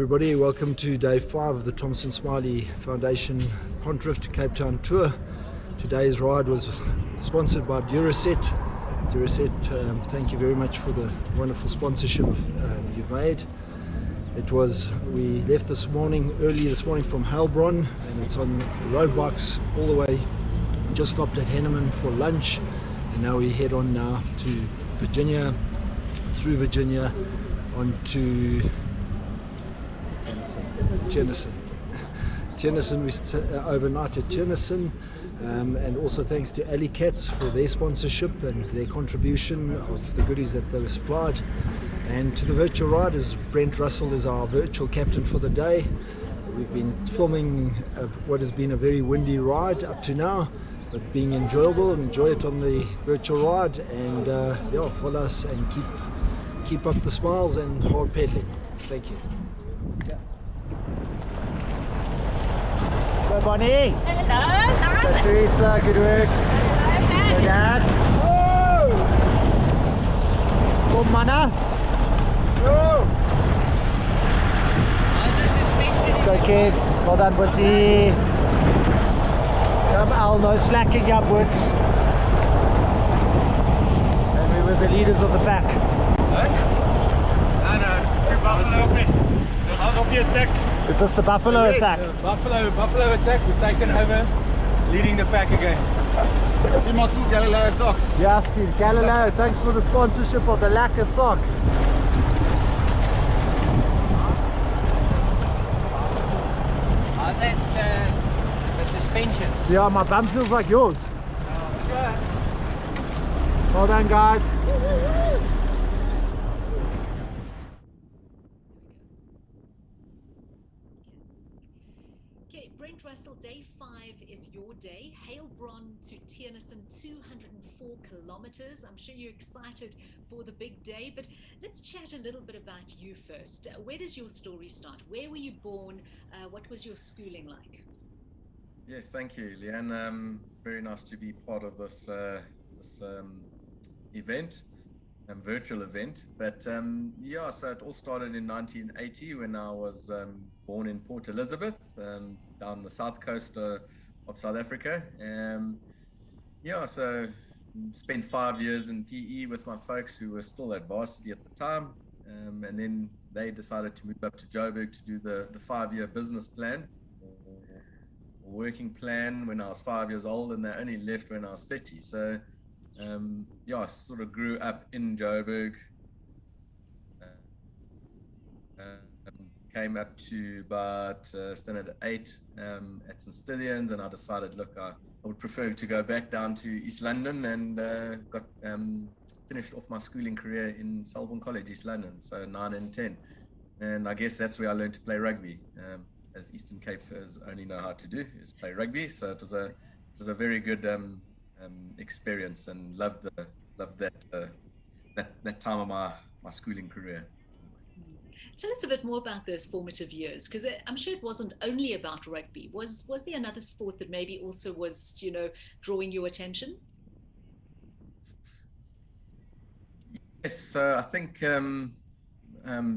everybody, welcome to day 5 of the Thompson Smiley Foundation Pontriff to Cape Town tour. Today's ride was sponsored by Duraset. Duraset, thank you very much for the wonderful sponsorship you've made. We left early this morning from Heilbronn, and it's on road bikes all the way. We just stopped at Henneman for lunch, and now we head on now to Virginia, through Virginia onto Tiernissen. We overnight at Tiernissen, and also thanks to Alley Cats for their sponsorship and their contribution of the goodies that they supplied. And to the virtual riders, Brent Russell is our virtual captain for the day. We've been filming what has been a very windy ride up to now, but being enjoyable. Enjoy it on the virtual ride, and follow us and keep up the smiles and hard pedaling. Thank you. Go Bonnie. Hello. Go Teresa, good work. Go Dad. Go Mana. Let's go Kev. Well done Bunty. Come Al, no slacking upwards. And we were the leaders of the pack. Is this the Buffalo attack? Buffalo attack. We've taken over, leading the pack again. Galileo socks. Yes, Galileo, thanks for the sponsorship of the Lacquer socks. How's that, the suspension? Yeah, my bum feels like yours. Oh, sure. Well done, guys. Okay, Brent Russell, day 5 is your day. Heilbronn to Tiernissen, 204 kilometers. I'm sure you're excited for the big day, but let's chat a little bit about you first. Where does your story start? Where were you born? What was your schooling like? Yes, thank you, Leanne. Very nice to be part of this event, virtual event. But so it all started in 1980 when I was born in Port Elizabeth, down the south coast of South Africa. So spent 5 years in PE with my folks who were still at varsity at the time, and then they decided to move up to Joburg to do the 5-year business plan or working plan when I was 5 years old, and they only left when I was 30. So I sort of grew up in Joburg, came up to about standard 8 at St. Stithians, and I decided, look, I would prefer to go back down to East London, and got finished off my schooling career in Selborne College, East London, so 9 and 10. And I guess that's where I learned to play rugby, as Eastern Capers only know how to do, is play rugby. So it was a very good experience, and loved that time of my schooling career. Tell us a bit more about those formative years, because I'm sure it wasn't only about rugby. Was there another sport that maybe also was, drawing your attention? Yes, so I think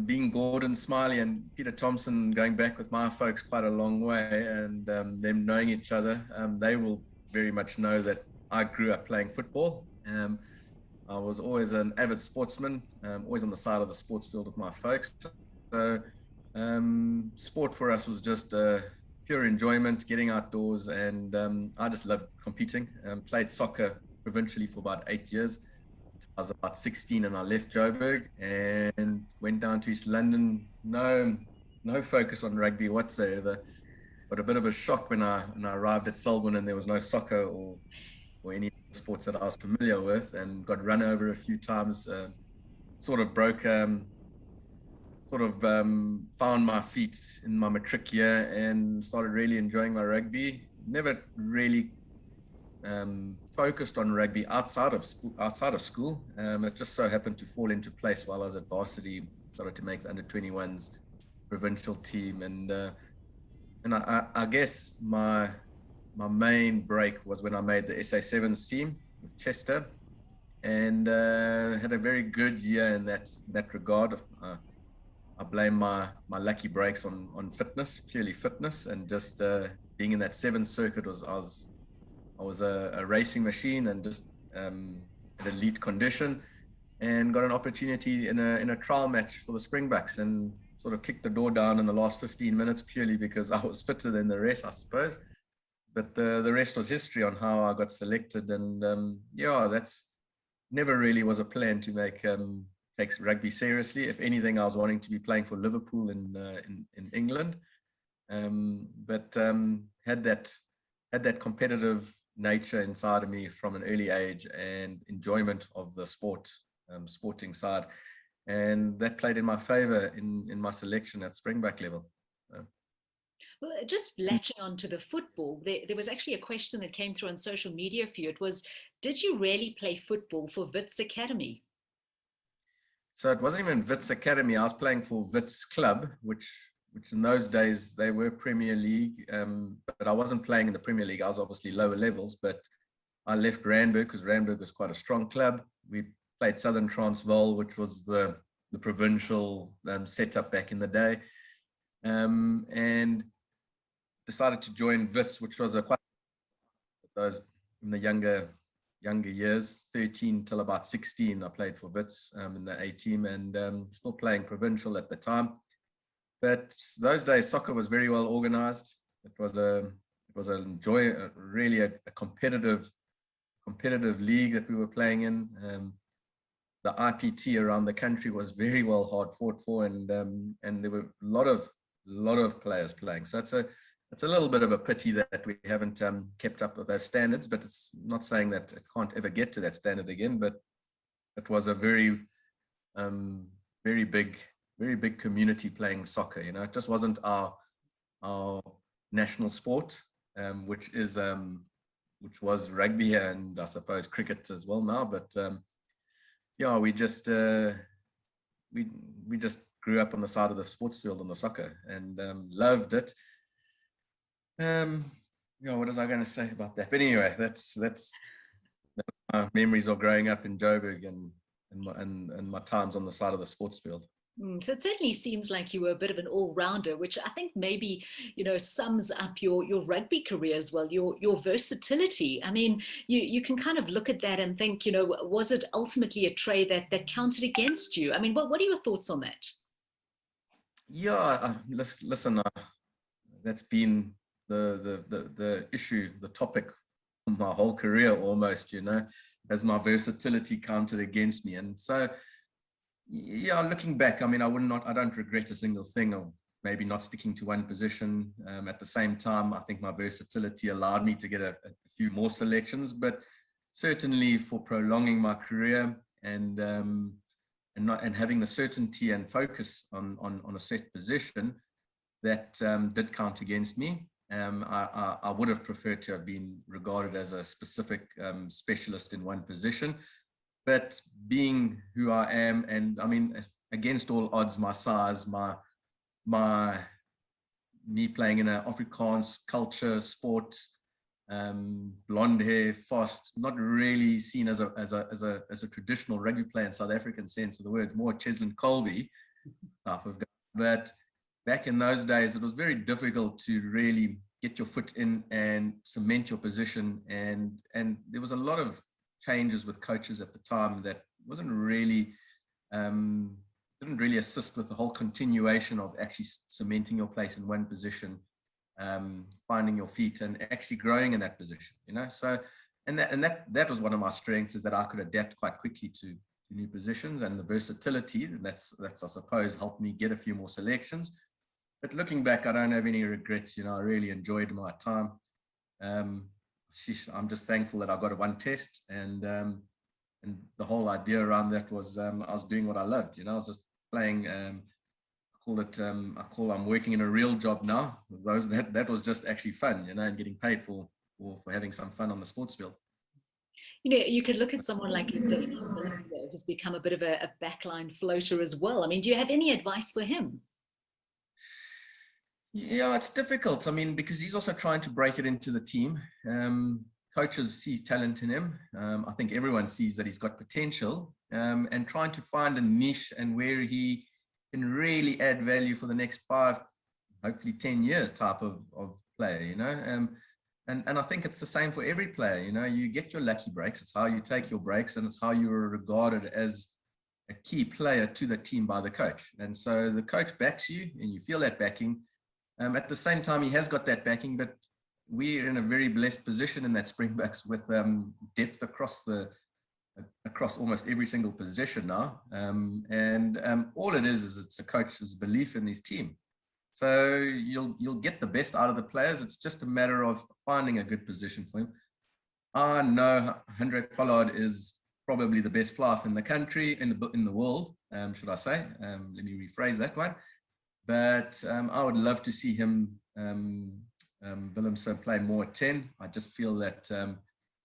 being Gordon Smiley and Peter Thompson, going back with my folks quite a long way, and them knowing each other, they will very much know that I grew up playing football. I was always an avid sportsman, always on the side of the sports field with my folks. So sport for us was just pure enjoyment, getting outdoors, and I just loved competing. Played soccer provincially for about 8 years. I was about 16 and I left Joburg and went down to East London. No focus on rugby whatsoever, but a bit of a shock when I arrived at Selborne and there was no soccer or any sports that I was familiar with, and got run over a few times. Found my feet in my matric year and started really enjoying my rugby. Never really focused on rugby outside of school. It just so happened to fall into place while I was at varsity. Started to make the under-21s provincial team, and I guess my main break was when I made the SA Sevens team with Chester, and had a very good year in that regard. I blame my lucky breaks on fitness, purely fitness, and just being in that 7th circuit I was a racing machine and just in elite condition, and got an opportunity in a trial match for the Springboks, and sort of kicked the door down in the last 15 minutes purely because I was fitter than the rest, I suppose. But the rest was history on how I got selected, and yeah, that's never really was a plan to take rugby seriously. If anything, I was wanting to be playing for Liverpool in England, but had that competitive nature inside of me from an early age, and enjoyment of the sporting side, and that played in my favor in my selection at Springbok level. Well, just latching on to the football, there was actually a question that came through on social media for you. It was, did you really play football for Wits Academy? So it wasn't even Wits Academy. I was playing for Wits Club, which in those days they were Premier League, but I wasn't playing in the Premier League. I was obviously lower levels, but I left Randburg because Randburg was quite a strong club. We played Southern Transvaal, which was the provincial setup back in the day, and decided to join Wits, which was quite those in the younger years, 13 till about 16. I played for Wits in the A team, and still playing provincial at the time. But those days, soccer was very well organized. It was really a competitive league that we were playing in. The IPT around the country was very well hard fought for, and there were a lot of players playing. So it's a little bit of a pity that we haven't kept up with those standards, but it's not saying that it can't ever get to that standard again. But it was a very big community playing soccer. You know, it just wasn't our national sport, which was rugby and I suppose cricket as well now. But yeah, we just grew up on the side of the sports field on the soccer, and loved it. What was I going to say about that? But anyway, that's my memories of growing up in Joburg and my times on the side of the sports field. So it certainly seems like you were a bit of an all-rounder, which I think maybe, sums up your rugby career as well, your versatility. I mean, you can kind of look at that and think, was it ultimately a trait that counted against you? I mean, what are your thoughts on that? Yeah, listen, that's been the issue, the topic of my whole career almost, as my versatility counted against me. And so, yeah, looking back, I mean, I don't regret a single thing, or maybe not sticking to one position. At the same time, I think my versatility allowed me to get a few more selections, but certainly for prolonging my career and having the certainty and focus on a set position, that did count against me. I would have preferred to have been regarded as a specific specialist in one position. But being who I am, and I mean, against all odds, my size, me playing in an Afrikaans culture, sport, blonde hair, fast, not really seen as a traditional rugby player in South African sense of the word, more Cheslin Colby type of guy. But back in those days, it was very difficult to really get your foot in and cement your position, and there was a lot of changes with coaches at the time that wasn't really didn't really assist with the whole continuation of actually cementing your place in one position, finding your feet and actually growing in that position, so and that was one of my strengths, is that I could adapt quite quickly to new positions, and the versatility, and that's I suppose helped me get a few more selections. But looking back, I don't have any regrets. I really enjoyed my time. I'm just thankful that I got one test, and the whole idea around that was I was doing what I loved. I was just playing. I'm working in a real job now. That was just actually fun, and getting paid for having some fun on the sports field. You could look at someone like Dave, who's become a bit of a backline floater as well. I mean, do you have any advice for him? Yeah, it's difficult. I mean, because he's also trying to break it into the team. Coaches see talent in him. I think everyone sees that he's got potential, and trying to find a niche and where he can really add value for the next 5, hopefully 10 years type of player, you know. And I think it's the same for every player, you know. You get your lucky breaks. It's how you take your breaks, and it's how you are regarded as a key player to the team by the coach. And so the coach backs you, and you feel that backing. At the same time, he has got that backing, but we're in a very blessed position in that Springboks with depth across almost every single position now. All it is it's a coach's belief in his team. So you'll get the best out of the players. It's just a matter of finding a good position for him. I know Hendrik Pollard is probably the best fly half in the country, in the world, should I say. Let me rephrase that one. But I would love to see him, Willemse, play more at 10. I just feel that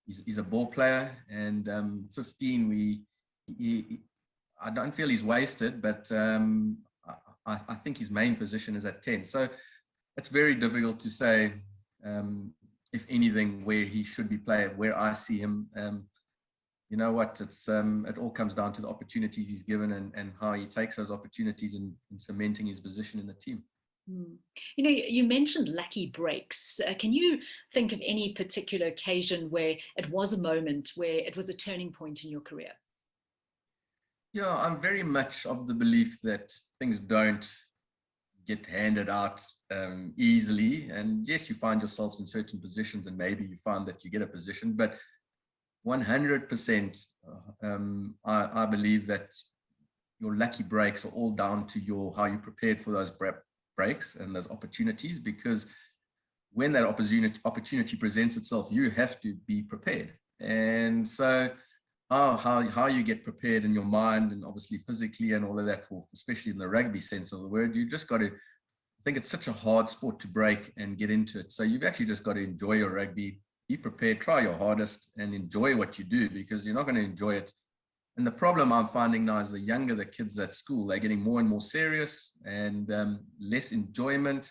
he's a ball player, and 15, I don't feel he's wasted, but I think his main position is at 10. So it's very difficult to say, if anything, where he should be playing, where I see him. You know what, it all comes down to the opportunities he's given and how he takes those opportunities in cementing his position in the team. You know, you mentioned lucky breaks. Can you think of any particular occasion where it was a moment where it was a turning point in your career? Yeah, I'm very much of the belief that things don't get handed out easily. And yes, you find yourselves in certain positions, and maybe you find that you get a position, but 100%, I believe that your lucky breaks are all down to how you prepared for those breaks and those opportunities, because when that opportunity presents itself, you have to be prepared. And so how you get prepared in your mind and obviously physically and all of that, especially in the rugby sense of the word, you just got to, I think it's such a hard sport to break and get into it. So you've actually just got to enjoy your rugby, be prepared, try your hardest, and enjoy what you do, because you're not going to enjoy it. And the problem I'm finding now is the younger the kids at school, they're getting more and more serious and less enjoyment,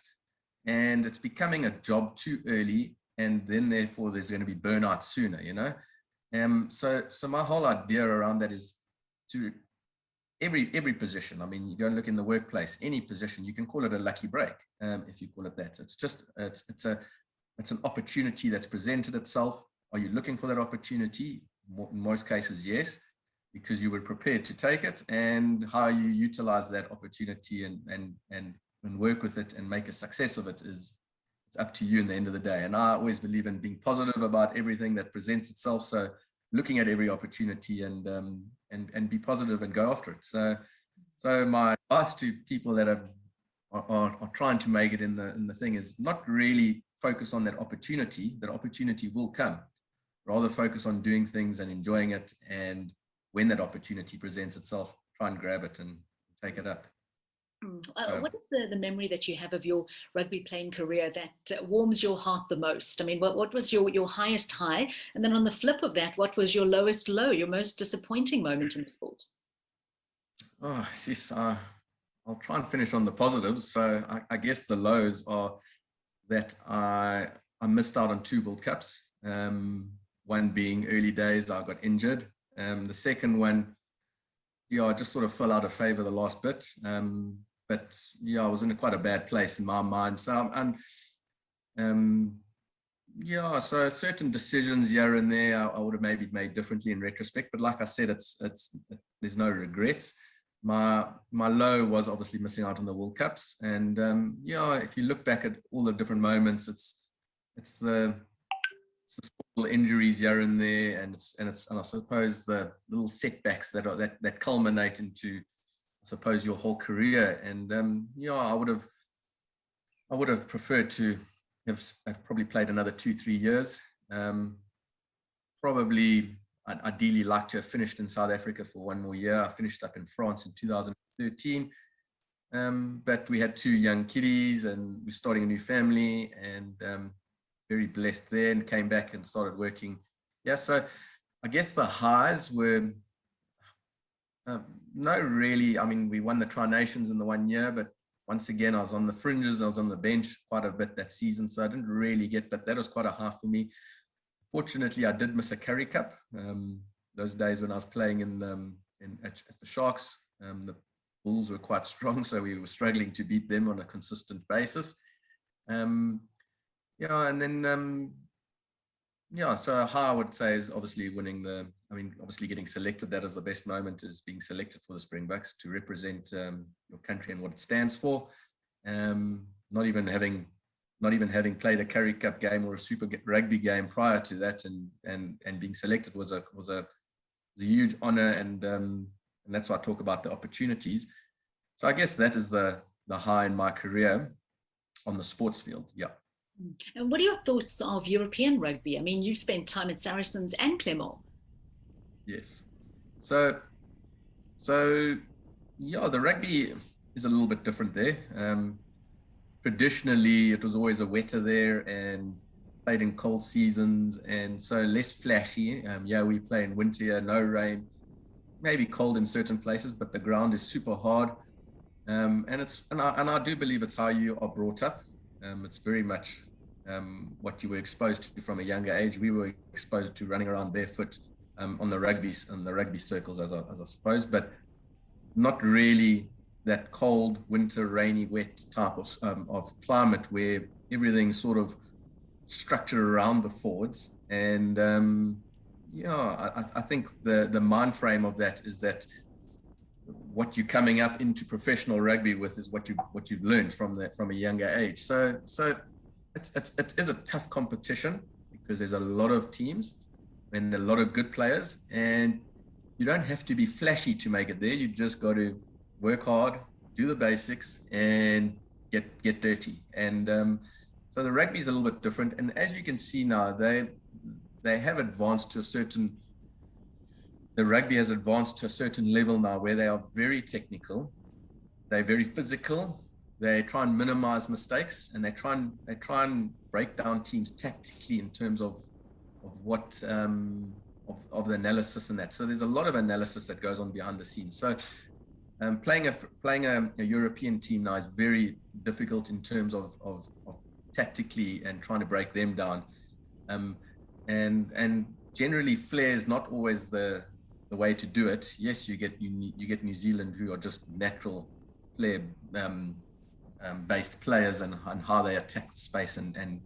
and it's becoming a job too early, and then therefore there's going to be burnout sooner, you know. So my whole idea around that is to every position. I mean, you go and look in the workplace, any position, you can call it a lucky break, if you call it that. It's just it's an opportunity that's presented itself. Are you looking for that opportunity? In most cases, yes, because you were prepared to take it, and how you utilize that opportunity and work with it and make a success of it it's up to you in the end of the day. And I always believe in being positive about everything that presents itself. So looking at every opportunity and be positive and go after it. So my advice to people that are trying to make it in the thing is not really focus on that opportunity. That opportunity will come. Rather focus on doing things and enjoying it, and when that opportunity presents itself, try and grab it and take it up. What is the memory that you have of your rugby playing career that warms your heart the most? I mean, what was your highest high? And then on the flip of that, what was your lowest low, your most disappointing moment in the sport? Oh, yes, I'll try and finish on the positives. So I guess the lows are that I missed out on 2 World Cups. One being early days, I got injured. The second one, I just sort of fell out of favor the last bit. But I was in quite a bad place in my mind. So so certain decisions here and there I would have maybe made differently in retrospect. But like I said, there's no regrets. My low was obviously missing out on the World Cups, and if you look back at all the different moments, it's the small injuries here and there, and I suppose the little setbacks that culminate into, I suppose, your whole career. And I would have preferred to have probably played another 2-3 years. Probably I'd ideally like to have finished in South Africa for 1 more year. I finished up in France in 2013, but we had 2 young kiddies and we're starting a new family, and very blessed there, and came back and started working. So I guess the highs were no really. I mean, we won the Tri-Nations in the 1 year, but once again, I was on the fringes. I was on the bench quite a bit that season, so I didn't really get, but that was quite a high for me. Fortunately, I did miss a Currie Cup. Those days when I was playing at the Sharks, the Bulls were quite strong, so we were struggling to beat them on a consistent basis. Yeah, and then yeah, so how I would say is obviously obviously getting selected. That is the best moment, is being selected for the Springboks to represent your country and what it stands for. Not even having played a Currie Cup game or a Super Rugby game prior to that, and being selected was a huge honor, and that's why I talk about the opportunities. So I guess that is the high in my career on the sports field. Yeah. And what are your thoughts of European rugby? I mean, you spent time at Saracens and Clermont. Yes. So yeah, the rugby is a little bit different there. Traditionally, it was always a wetter there and played in cold seasons, and so less flashy. Yeah, we play in winter here, no rain, maybe cold in certain places, but the ground is super hard. And I do believe it's how you are brought up. It's very much what you were exposed to from a younger age. We were exposed to running around barefoot on the rugby circles, as I suppose, but not really that cold, winter, rainy, wet type of climate where everything's sort of structured around the forwards. And yeah, I think the mind frame of that is that what you're coming up into professional rugby with is what you've learned from a younger age. So it is a tough competition because there's a lot of teams and a lot of good players, and you don't have to be flashy to make it there. You just got to work hard, do the basics, and get dirty. And so the rugby is a little bit different. And as you can see now, they have advanced to a certain. The rugby has advanced to a certain level now where they are very technical, they're very physical, they try and minimize mistakes, and they try and break down teams tactically in terms of what of the analysis and that. So there's a lot of analysis that goes on behind the scenes. So playing a European team now is very difficult in terms of tactically and trying to break them down. And generally flair is not always the way to do it. Yes, you get New Zealand, who are just natural flair based players, and how they attack the space and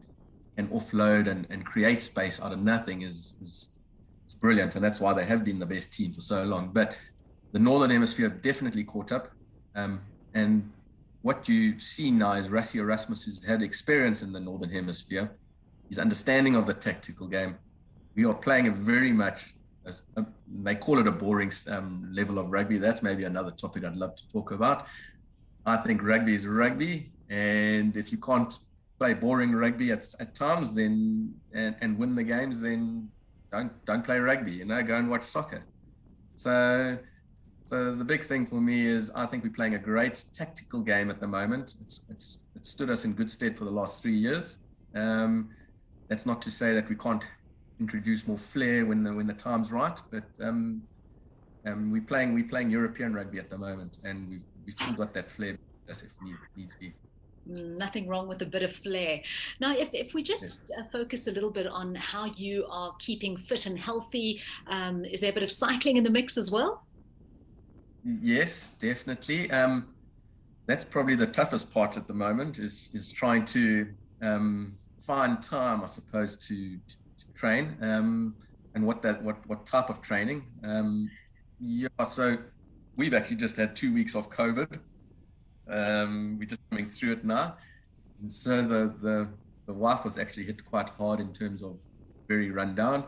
offload and create space out of nothing is brilliant, and that's why they have been the best team for so long. But the Northern Hemisphere definitely caught up, and what you see now is Rassie Erasmus, who's had experience in the Northern Hemisphere, his understanding of the tactical game. We are playing a very much, they call it a boring level of rugby. That's maybe another topic I'd love to talk about. I think rugby is rugby, and if you can't play boring rugby at times, then and win the games, then don't play rugby. Go and watch soccer. So the big thing for me is I think we're playing a great tactical game at the moment. It's stood us in good stead for the last 3 years. That's not to say that we can't introduce more flair when the time's right, but we're playing European rugby at the moment, and we've still got that flair as if needs be. Nothing wrong with a bit of flair. Now, if we just focus a little bit on how you are keeping fit and healthy, is there a bit of cycling in the mix as well? Yes, definitely. That's probably the toughest part at the moment, is trying to find time, I suppose, to train, and what type of training. Yeah, so we've actually just had 2 weeks off COVID. We're just coming through it now, and so the wife was actually hit quite hard in terms of very run down,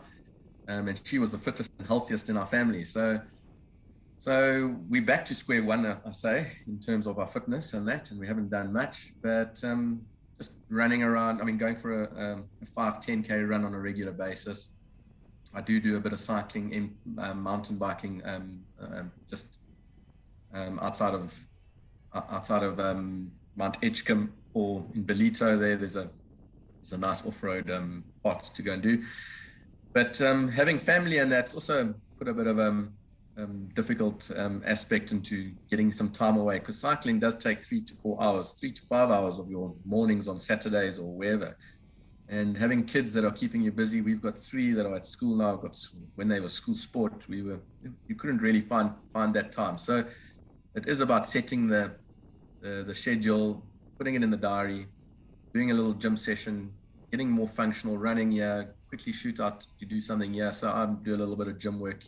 and she was the fittest and healthiest in our family. So we're back to square one, I say, in terms of our fitness and that, and we haven't done much, but just running around. I mean, going for a 5-10K run on a regular basis. I do a bit of cycling in mountain biking, just outside of Mount Edgecombe, or in Ballito. There's a nice off-road spot to go and do. But having family, and that's also put a bit of difficult aspect into getting some time away, because cycling does take 3 to 4 hours, 3 to 5 hours of your mornings on Saturdays or wherever. And having kids that are keeping you busy, we've got 3 that are at school now. When they were school sport, you couldn't really find that time. So it is about setting the schedule, putting it in the diary, doing a little gym session, getting more functional, running here, quickly shoot out to do something here. So I do a little bit of gym work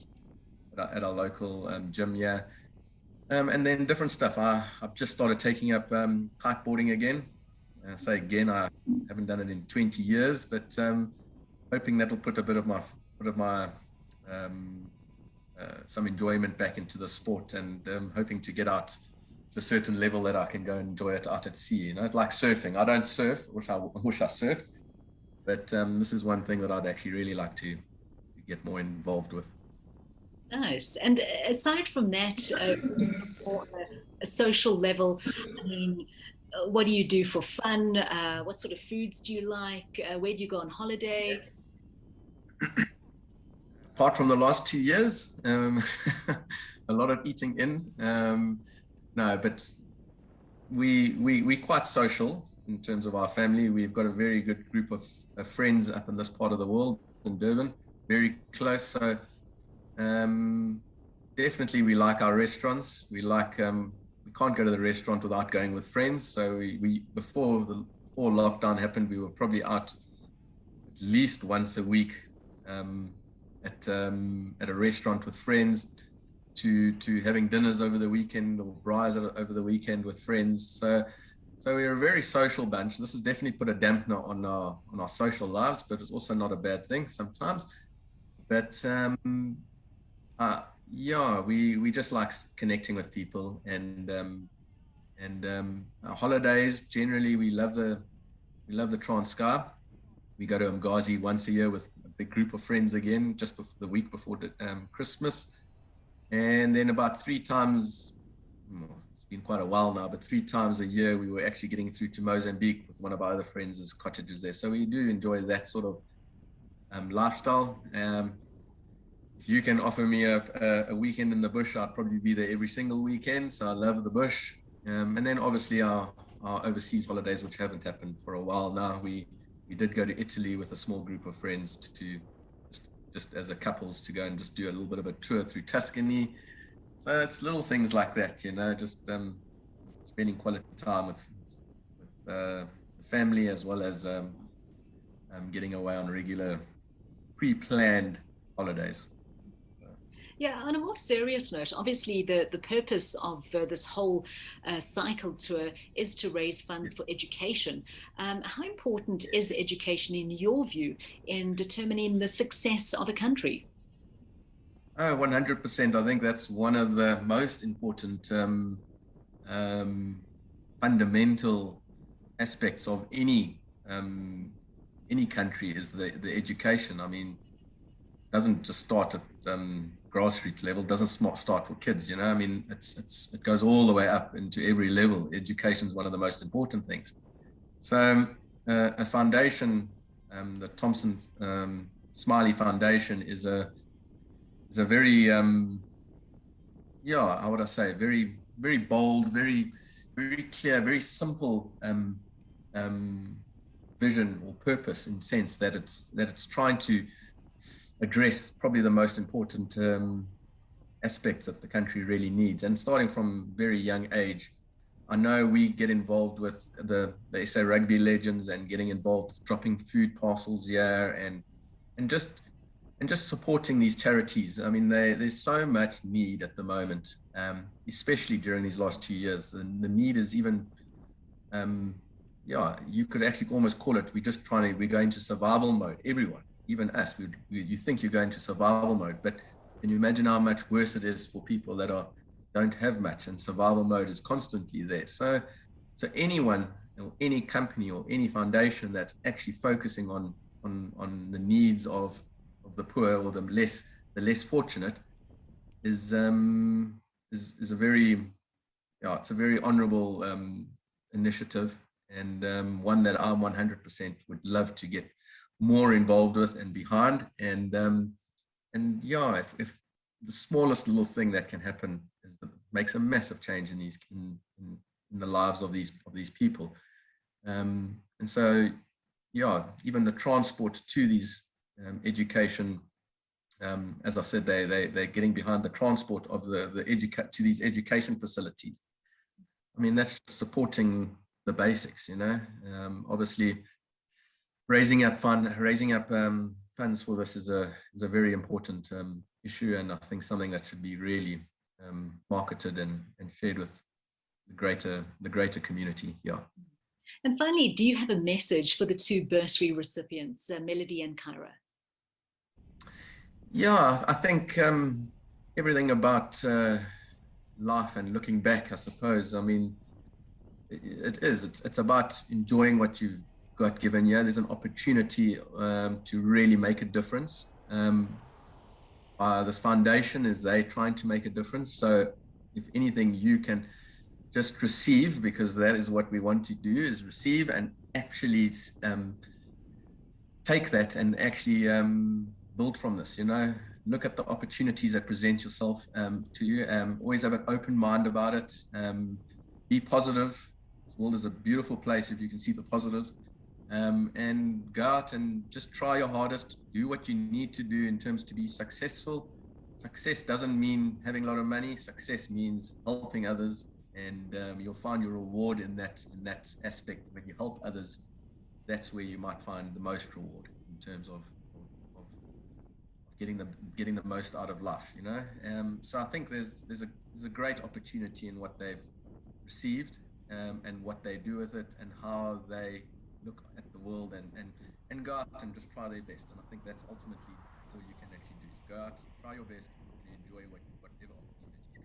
at our local gym here. And then different stuff. I've just started taking up kiteboarding again. I haven't done it in 20 years, but hoping that will put a bit of my some enjoyment back into the sport, and hoping to get out to a certain level that I can go and enjoy it out at sea. You know, it's like surfing. I don't surf, I wish I surfed, but this is one thing that I'd actually really like to get more involved with. Nice. And aside from that, just more a social level, I mean, what do you do for fun? What sort of foods do you like? Where do you go on holiday? Yes. Apart from the last 2 years, a lot of eating in. No, but we quite social in terms of our family. We've got a very good group of friends up in this part of the world, in Durban, very close. So definitely we like our restaurants. We like we can't go to the restaurant without going with friends. So we before lockdown happened, we were probably out at least once a week at a restaurant with friends, to having dinners over the weekend, or braais over the weekend with friends. So we're a very social bunch. This has definitely put a dampener on our social lives, but it's also not a bad thing sometimes. But yeah, we just like connecting with people, and our holidays generally, we love the Transkei. We go to Umgazi once a year with a big group of friends again, just before the week before Christmas, and then about 3 times. It's been quite a while now, but 3 times a year we were actually getting through to Mozambique with one of our other friends' cottages there. So we do enjoy that sort of lifestyle. If you can offer me a weekend in the bush, I'd probably be there every single weekend. So I love the bush. And then obviously our overseas holidays, which haven't happened for a while now. We did go to Italy with a small group of friends to just as a couples to go and just do a little bit of a tour through Tuscany. So it's little things like that, you know, just spending quality time with the family, as well as getting away on regular pre-planned holidays. Yeah, on a more serious note, obviously the purpose of this whole cycle tour is to raise funds for education. How important is education, in your view, in determining the success of a country? 100%. I think that's one of the most important fundamental aspects of any country, is the education. I mean, it doesn't just start at grassroots level, doesn't start for kids, you know. I mean, it goes all the way up into every level. Education is one of the most important things. So a foundation, the Thompson Smiley Foundation, is a very how would I say, very, very bold, very, very clear, very simple vision or purpose, in the sense that it's trying to address probably the most important aspects that the country really needs. And starting from very young age, I know we get involved with the SA Rugby Legends, and getting involved with dropping food parcels here, and just supporting these charities. I mean, there's so much need at the moment, especially during these last 2 years. The need is even, you could actually almost call it, we're going to survival mode. Everyone, even us, you think you're going to survival mode, but can you imagine how much worse it is for people that don't have much, and survival mode is constantly there. So anyone, or any company, or any foundation that's actually focusing on the needs of the poor, or the less fortunate, is a very, it's a very honorable initiative, and one that I 100% would love to get more involved with and behind. And if the smallest little thing that can happen makes a massive change in the lives of these people. And so, even the transport to these education as I said, they're getting behind the transport of to these education facilities. I mean, that's supporting the basics, obviously raising up funds for this is a very important issue, and I think something that should be really marketed and shared with the greater community. Yeah. And finally, do you have a message for the two bursary recipients, Melody and Kyra? Yeah, I think everything about life and looking back, I suppose. I mean, it's about enjoying what you've got given. Yeah, there's an opportunity to really make a difference. This foundation is they trying to make a difference. So if anything, you can just receive, because that is what we want to do, is receive and actually take that and actually build from this. Look at the opportunities that present yourself to you. Always have an open mind about it. Be positive. This world is a beautiful place if you can see the positives. And go out and just try your hardest. Do what you need to do in terms to be successful. Success doesn't mean having a lot of money. Success means helping others, and you'll find your reward in that aspect. When you help others, that's where you might find the most reward in terms of getting the most out of life. So I think there's a great opportunity in what they've received, and what they do with it, and how they look at the world and go out and just try their best. And I think that's ultimately all you can actually do. Go out, try your best, and enjoy whatever opportunities come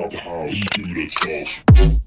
out the house, give me the toss.